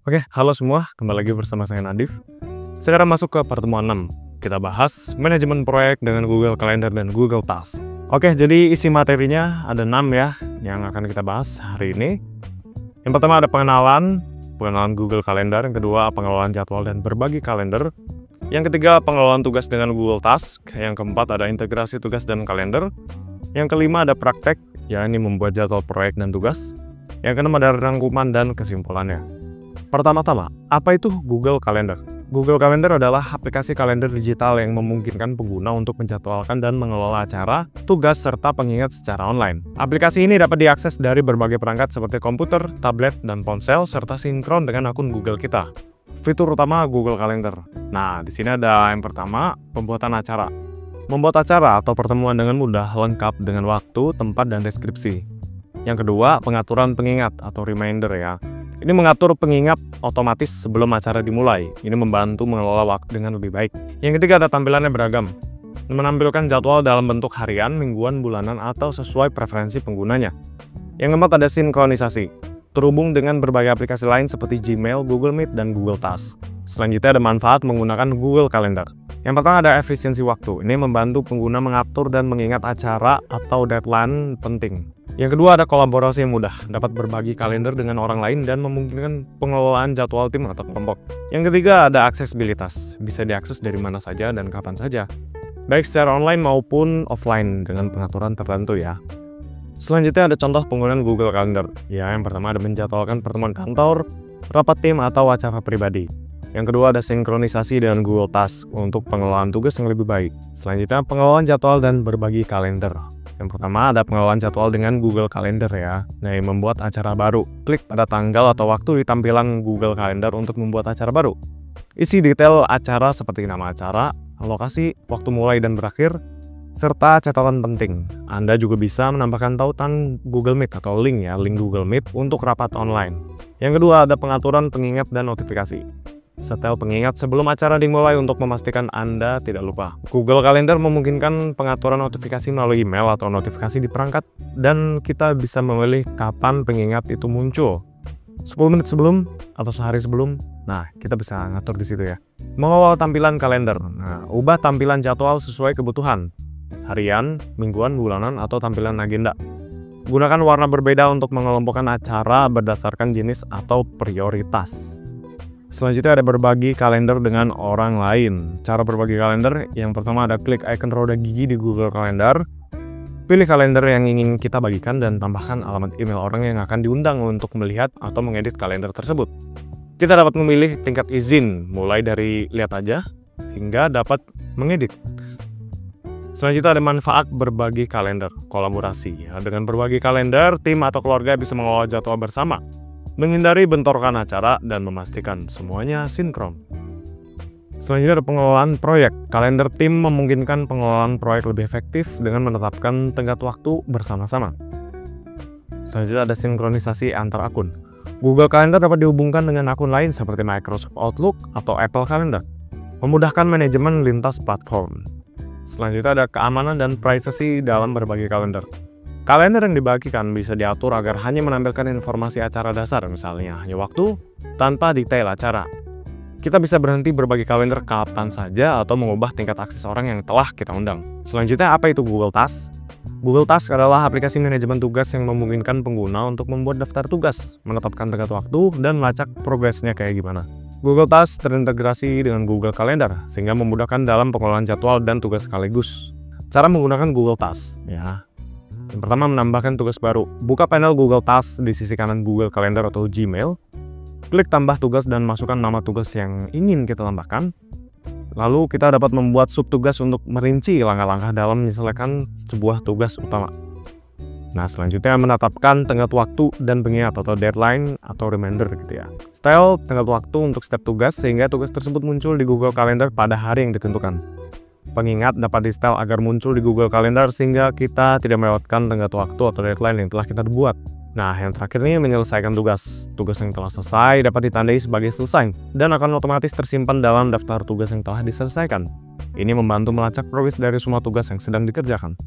Oke, halo semua, kembali lagi bersama saya Nadif. Sekarang masuk ke pertemuan 6. Kita bahas manajemen proyek dengan Google Calendar dan Google Task. Oke, jadi isi materinya ada 6 ya, yang akan kita bahas hari ini. Yang pertama ada pengenalan Google Calendar. Yang kedua, pengelolaan jadwal dan berbagi kalender. Yang ketiga, pengelolaan tugas dengan Google Task. Yang keempat, ada integrasi tugas dan kalender. Yang kelima, ada praktek, yakni membuat jadwal proyek dan tugas. Yang keenam, ada rangkuman dan kesimpulannya. Pertama-tama, apa itu Google Calendar? Google Calendar adalah aplikasi kalender digital yang memungkinkan pengguna untuk menjadwalkan dan mengelola acara, tugas, serta pengingat secara online. Aplikasi ini dapat diakses dari berbagai perangkat seperti komputer, tablet, dan ponsel, serta sinkron dengan akun Google kita. Fitur utama Google Calendar. Nah, di sini ada yang pertama, pembuatan acara. Membuat acara atau pertemuan dengan mudah, lengkap dengan waktu, tempat, dan deskripsi. Yang kedua, pengaturan pengingat atau reminder ya. Ini mengatur pengingat otomatis sebelum acara dimulai. Ini membantu mengelola waktu dengan lebih baik. Yang ketiga, ada tampilannya beragam. Menampilkan jadwal dalam bentuk harian, mingguan, bulanan, atau sesuai preferensi penggunanya. Yang keempat, ada sinkronisasi. Terhubung dengan berbagai aplikasi lain seperti Gmail, Google Meet, dan Google Task. Selanjutnya ada manfaat menggunakan Google Calendar. Yang pertama ada efisiensi waktu. Ini membantu pengguna mengatur dan mengingat acara atau deadline penting. Yang kedua ada kolaborasi yang mudah, dapat berbagi kalender dengan orang lain dan memungkinkan pengelolaan jadwal tim atau kelompok. Yang ketiga ada aksesibilitas, bisa diakses dari mana saja dan kapan saja, baik secara online maupun offline dengan pengaturan tertentu ya. Selanjutnya ada contoh penggunaan Google Calendar. Ya, yang pertama ada menjadwalkan pertemuan kantor, rapat tim atau acara pribadi. Yang kedua ada sinkronisasi dengan Google Task untuk pengelolaan tugas yang lebih baik. Selanjutnya pengelolaan jadwal dan berbagi kalender. Yang pertama ada pengelolaan jadwal dengan Google Calendar ya. Nah, membuat acara baru. Klik pada tanggal atau waktu di tampilan Google Calendar untuk membuat acara baru. Isi detail acara seperti nama acara, lokasi, waktu mulai dan berakhir, serta catatan penting. Anda juga bisa menambahkan tautan Google Meet atau link Google Meet untuk rapat online. Yang kedua ada pengaturan pengingat dan notifikasi. Setel pengingat sebelum acara dimulai untuk memastikan Anda tidak lupa. Google Calendar memungkinkan pengaturan notifikasi melalui email atau notifikasi di perangkat, dan kita bisa memilih kapan pengingat itu muncul. 10 menit sebelum atau sehari sebelum. Nah, kita bisa ngatur di situ ya. Mengelola tampilan kalender. Nah, ubah tampilan jadwal sesuai kebutuhan. Harian, mingguan, bulanan, atau tampilan agenda. Gunakan warna berbeda untuk mengelompokkan acara berdasarkan jenis atau prioritas. Selanjutnya ada berbagi kalender dengan orang lain. Cara berbagi kalender, yang pertama ada klik icon roda gigi di Google Calendar. Pilih kalender yang ingin kita bagikan dan tambahkan alamat email orang yang akan diundang untuk melihat atau mengedit kalender tersebut. Kita dapat memilih tingkat izin, mulai dari lihat aja hingga dapat mengedit. Selanjutnya ada manfaat berbagi kalender, kolaborasi. Dengan berbagi kalender, tim atau keluarga bisa mengelola jadwal bersama, menghindari bentrokan acara, dan memastikan semuanya sinkron. Selanjutnya ada pengelolaan proyek. Kalender tim memungkinkan pengelolaan proyek lebih efektif dengan menetapkan tenggat waktu bersama-sama. Selanjutnya ada sinkronisasi antar akun. Google Calendar dapat dihubungkan dengan akun lain seperti Microsoft Outlook atau Apple Calendar, memudahkan manajemen lintas platform. Selanjutnya ada keamanan dan privasi dalam berbagi kalender. Kalender yang dibagikan bisa diatur agar hanya menampilkan informasi acara dasar, misalnya hanya waktu, tanpa detail acara. Kita bisa berhenti berbagi kalender kapan saja atau mengubah tingkat akses orang yang telah kita undang. Selanjutnya, apa itu Google Task? Google Task adalah aplikasi manajemen tugas yang memungkinkan pengguna untuk membuat daftar tugas, menetapkan tenggat waktu, dan melacak progresnya kayak gimana. Google Task terintegrasi dengan Google Calendar, sehingga memudahkan dalam pengelolaan jadwal dan tugas sekaligus. Cara menggunakan Google Task ya. Yang pertama, menambahkan tugas baru. Buka panel Google Task di sisi kanan Google Calendar atau Gmail. Klik tambah tugas dan masukkan nama tugas yang ingin kita tambahkan. Lalu kita dapat membuat subtugas untuk merinci langkah-langkah dalam menyelesaikan sebuah tugas utama. Nah, selanjutnya menetapkan tenggat waktu dan pengingat atau deadline atau reminder gitu ya. Style tenggat waktu untuk setiap tugas sehingga tugas tersebut muncul di Google Calendar pada hari yang ditentukan. Pengingat dapat di-setel agar muncul di Google Calendar sehingga kita tidak melewatkan tenggat waktu atau deadline yang telah kita buat. Nah, yang terakhir ini menyelesaikan tugas. Tugas yang telah selesai dapat ditandai sebagai selesai dan akan otomatis tersimpan dalam daftar tugas yang telah diselesaikan. Ini membantu melacak progres dari semua tugas yang sedang dikerjakan.